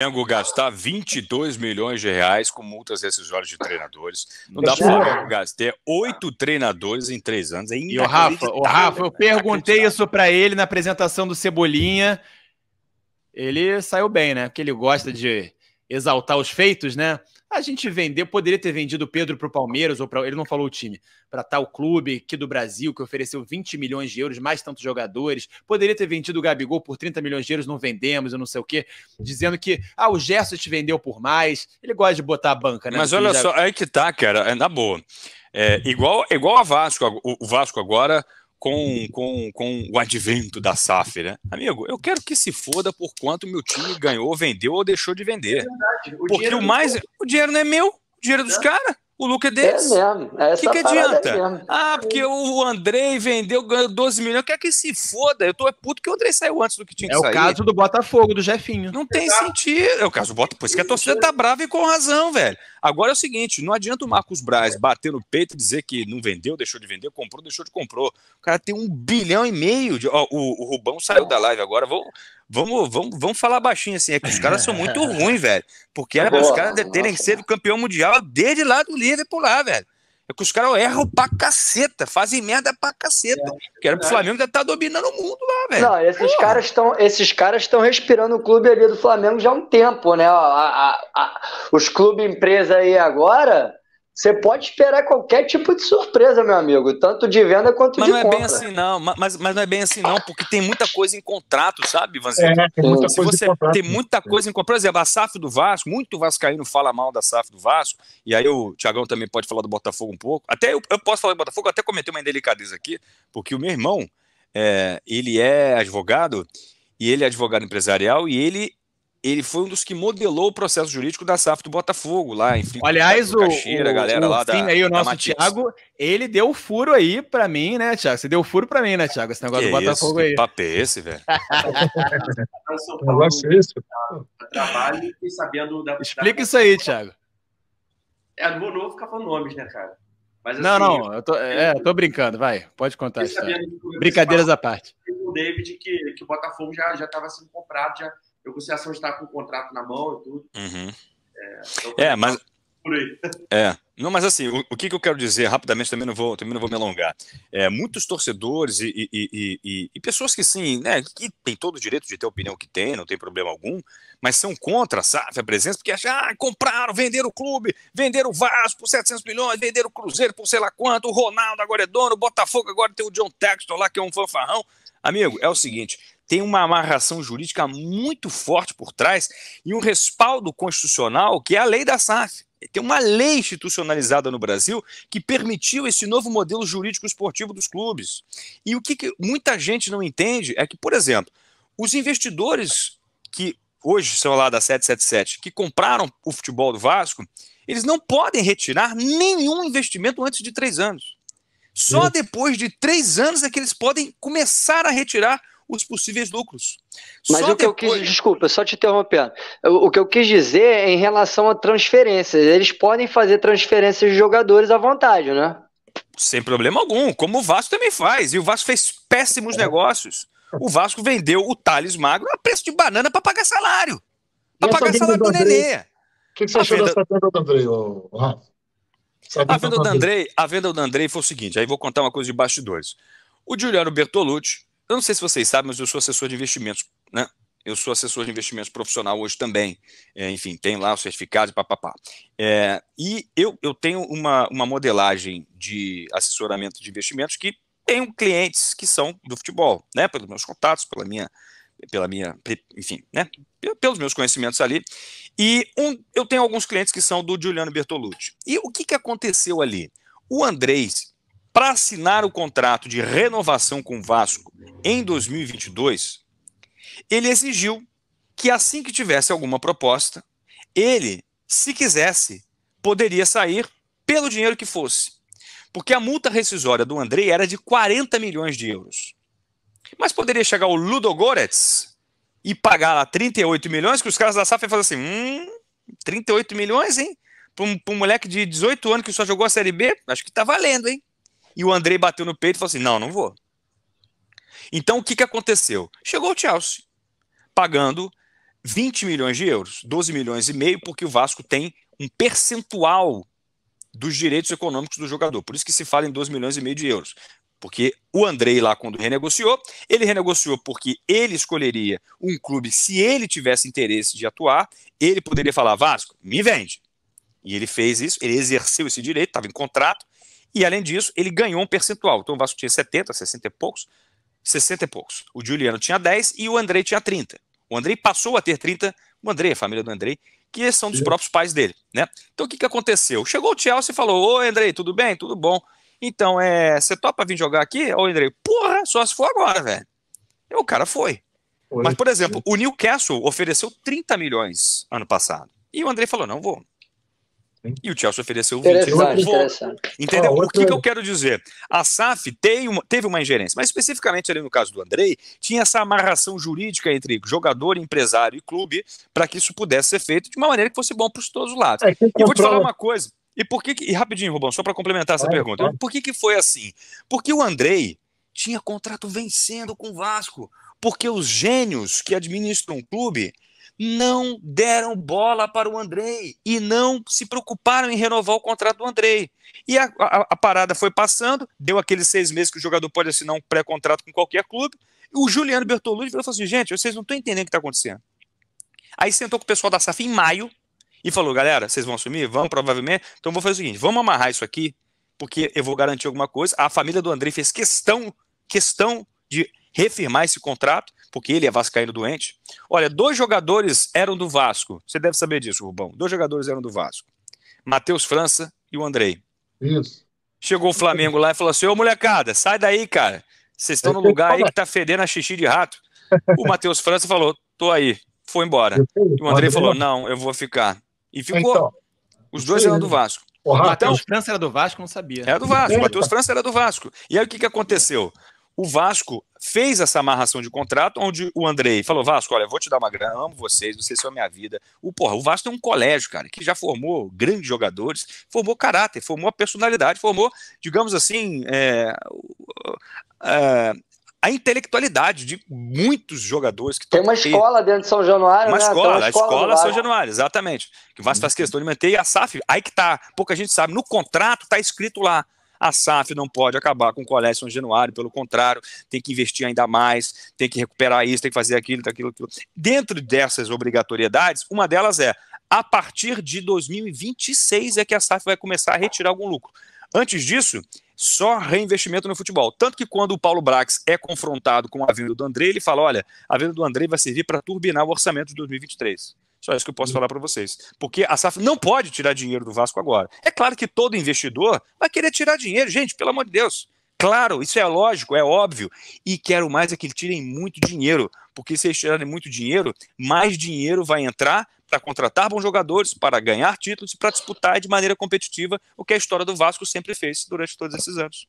Flamengo gastar 22 milhões de reais com multas rescisórias de treinadores. Não dá para o Flamengo gastar 8 treinadores em 3 anos. É e o Rafa, eu perguntei isso para ele na apresentação do Cebolinha. Ele saiu bem, né? Porque ele gosta de exaltar os feitos, né? A gente vendeu, poderia ter vendido o Pedro para o Palmeiras, ou para ele não falou o time, para tal clube aqui do Brasil que ofereceu 20 milhões de euros, mais tantos jogadores. Poderia ter vendido o Gabigol por 30 milhões de euros, não vendemos, eu não sei o quê. Dizendo que, o Gerson te vendeu por mais. Ele gosta de botar a banca, né? Mas olha só, aí que tá, cara, na boa. Igual a Vasco, o Vasco agora com o advento da SAF, né? Amigo, eu quero que se foda por quanto meu time ganhou, vendeu ou deixou de vender. Porque o dinheiro não é meu, o dinheiro é dos caras. O lucro é deles. É mesmo. O que adianta? Porque o Andrei vendeu, ganhou 12 milhões. Quer que se foda? Eu tô puto que o Andrei saiu antes do que tinha que sair. É o caso do Botafogo, do Jefinho. Não tem sentido. É o caso do Botafogo. Por isso que a torcida tá brava e com razão, velho. Agora é o seguinte, não adianta o Marcos Braz bater no peito e dizer que não vendeu, deixou de vender, comprou, deixou de comprou. O cara tem 1,5 bilhão. O Rubão saiu da live agora. Vamos falar baixinho assim. É que os caras são muito ruins, velho. Porque era para os caras terem sido campeão mundial desde lá do Liverpool lá, velho. É que os caras erram pra caceta, fazem merda pra caceta. Que era pro Flamengo já tá dominando o mundo lá, velho. Não, esses caras estão respirando o clube ali do Flamengo já há um tempo, né? Os clubes empresa aí agora, você pode esperar qualquer tipo de surpresa, meu amigo, tanto de venda quanto de compra. Mas não é bem assim não, mas não é bem assim não, porque tem muita coisa em contrato, sabe, Ivanzinho? Se você tem muita coisa em contrato, por exemplo, a SAF do Vasco, muito vascaíno fala mal da SAF do Vasco, e aí o Thiagão também pode falar do Botafogo um pouco, até eu posso falar do Botafogo, até cometer uma indelicadeza aqui, porque o meu irmão, ele é advogado, e ele é advogado empresarial, e ele foi um dos que modelou o processo jurídico da SAF do Botafogo, lá, enfim. Aliás, o nosso Thiago, ele deu furo aí pra mim, né, Thiago? Você deu furo pra mim, né, Thiago? Esse negócio do Botafogo aí. Que papo é esse, velho? Trabalho e sabendo Explica isso aí, Thiago. Não vou ficar falando nomes, né, cara? Mas, não, eu tô brincando, vai, pode contar. Brincadeiras à parte. O David que o Botafogo já estava sendo comprado, já a negociação está com o contrato na mão e tudo. Uhum. Mas por aí. Não, mas assim, o que eu quero dizer rapidamente, também não vou me alongar. Muitos torcedores e pessoas que sim, né, que tem todo o direito de ter a opinião que tem, não tem problema algum, mas são contra a SAF, a presença, porque acham, compraram, venderam o clube, venderam o Vasco por 700 milhões, venderam o Cruzeiro por sei lá quanto, o Ronaldo agora é dono, o Botafogo agora tem o John Textor lá, que é um fanfarrão. Amigo, é o seguinte, tem uma amarração jurídica muito forte por trás e um respaldo constitucional que é a lei da SAF. Tem uma lei institucionalizada no Brasil que permitiu esse novo modelo jurídico esportivo dos clubes. E o que muita gente não entende é que, por exemplo, os investidores que hoje são lá da 777, que compraram o futebol do Vasco, eles não podem retirar nenhum investimento antes de 3 anos. Só depois de 3 anos é que eles podem começar a retirar os possíveis lucros. Mas o que eu quis, desculpa, só te interrompendo. O que eu quis dizer é em relação a transferências. Eles podem fazer transferências de jogadores à vontade, né? Sem problema algum, como o Vasco também faz. E o Vasco fez péssimos negócios. O Vasco vendeu o Thales Magno a preço de banana para pagar salário. Para pagar salário do Nenê. O que você achou dessa venda do Andrei, Rafa? A venda do Andrei foi o seguinte, aí vou contar uma coisa de bastidores. O Giuliano Bertolucci, eu não sei se vocês sabem, mas eu sou assessor de investimentos, né? Eu sou assessor de investimentos profissional hoje também. Enfim, tem lá o certificado e papapá. E eu tenho uma modelagem de assessoramento de investimentos que tenho clientes que são do futebol, né? Pelos meus contatos, pela minha, enfim, né? Pelos meus conhecimentos ali. E eu tenho alguns clientes que são do Giuliano Bertolucci. E o que aconteceu ali? O Andrei, para assinar o contrato de renovação com o Vasco em 2022, ele exigiu que assim que tivesse alguma proposta, ele, se quisesse, poderia sair pelo dinheiro que fosse. Porque a multa rescisória do Andrei era de 40 milhões de euros. Mas poderia chegar o Ludogorets e pagar lá 38 milhões, que os caras da SAF iam fazer assim, 38 milhões, hein? Para um moleque de 18 anos que só jogou a Série B, acho que tá valendo, hein? E o Andrei bateu no peito e falou assim, não vou. Então o que aconteceu? Chegou o Chelsea, pagando 20 milhões de euros, 12 milhões e meio, porque o Vasco tem um percentual dos direitos econômicos do jogador. Por isso que se fala em 12 milhões e meio de euros. Porque o Andrei lá, quando renegociou, ele renegociou porque ele escolheria um clube, se ele tivesse interesse de atuar, ele poderia falar, Vasco, me vende. E ele fez isso, ele exerceu esse direito, estava em contrato, e além disso, ele ganhou um percentual. Então o Vasco tinha 70, 60 e poucos, 60 e poucos. O Juliano tinha 10 e o Andrei tinha 30. O Andrei passou a ter 30, o Andrei, a família do Andrei, que são dos próprios pais dele, né? Então o que aconteceu? Chegou o Chelsea e falou, ô Andrei, tudo bem? Tudo bom? Então, você topa vir jogar aqui? Ô Andrei, porra, só se for agora, velho. E o cara foi. Mas, por exemplo, o Newcastle ofereceu 30 milhões ano passado. E o Andrei falou, não vou. E o Chelsea ofereceu 20. Entendeu? O que eu quero dizer? A SAF teve uma ingerência, mas especificamente ali no caso do Andrei, tinha essa amarração jurídica entre jogador, empresário e clube para que isso pudesse ser feito de uma maneira que fosse bom para todos os lados. E vou te falar uma coisa, e rapidinho, Rubão, só para complementar essa pergunta, por que foi assim? Porque o Andrei tinha contrato vencendo com o Vasco, porque os gênios que administram o clube não deram bola para o Andrei e não se preocuparam em renovar o contrato do Andrei. E a parada foi passando, deu aqueles 6 meses que o jogador pode assinar um pré-contrato com qualquer clube, e o Juliano Bertolucci falou assim, gente, vocês não estão entendendo o que está acontecendo. Aí sentou com o pessoal da SAF em maio e falou, galera, vocês vão assumir? Vão, provavelmente. Então vou fazer o seguinte, vamos amarrar isso aqui, porque eu vou garantir alguma coisa. A família do Andrei fez questão de refirmar esse contrato, porque ele é vascaíno doente. Olha, 2 jogadores eram do Vasco. Você deve saber disso, Rubão. 2 jogadores eram do Vasco. Matheus França e o Andrei. Isso. Chegou o Flamengo lá e falou assim, ô molecada, sai daí, cara. Vocês estão no lugar aí que tá fedendo a xixi de rato. O Matheus França falou, tô aí. Foi embora. E o Andrei falou, não, eu vou ficar. E ficou. Então, os 2 eram do Vasco. O Matheus França era do Vasco, não sabia. Era do Vasco. O Matheus França era do Vasco. E aí o que aconteceu? O Vasco fez essa amarração de contrato, onde o Andrei falou, Vasco, olha, vou te dar uma grana, amo vocês são a minha vida. O Vasco tem um colégio, cara, que já formou grandes jogadores, formou caráter, formou a personalidade, formou, digamos assim, a intelectualidade de muitos jogadores. Que tem uma escola dentro de São Januário, uma né? Escola, a escola São Januário, exatamente. Que o Vasco faz questão de manter, e a SAF, aí que tá, pouca gente sabe, no contrato tá escrito lá, a SAF não pode acabar com o Colégio São Januário, pelo contrário, tem que investir ainda mais, tem que recuperar isso, tem que fazer aquilo. Dentro dessas obrigatoriedades, uma delas é, a partir de 2026 é que a SAF vai começar a retirar algum lucro. Antes disso, só reinvestimento no futebol. Tanto que quando o Paulo Brax é confrontado com a venda do Andrei, ele fala, olha, a venda do Andrei vai servir para turbinar o orçamento de 2023. Só isso que eu posso falar para vocês. Porque a SAF não pode tirar dinheiro do Vasco agora. É claro que todo investidor vai querer tirar dinheiro. Gente, pelo amor de Deus. Claro, isso é lógico, é óbvio. E quero mais é que eles tirem muito dinheiro. Porque se eles tirarem muito dinheiro, mais dinheiro vai entrar para contratar bons jogadores, para ganhar títulos e para disputar de maneira competitiva, o que a história do Vasco sempre fez durante todos esses anos.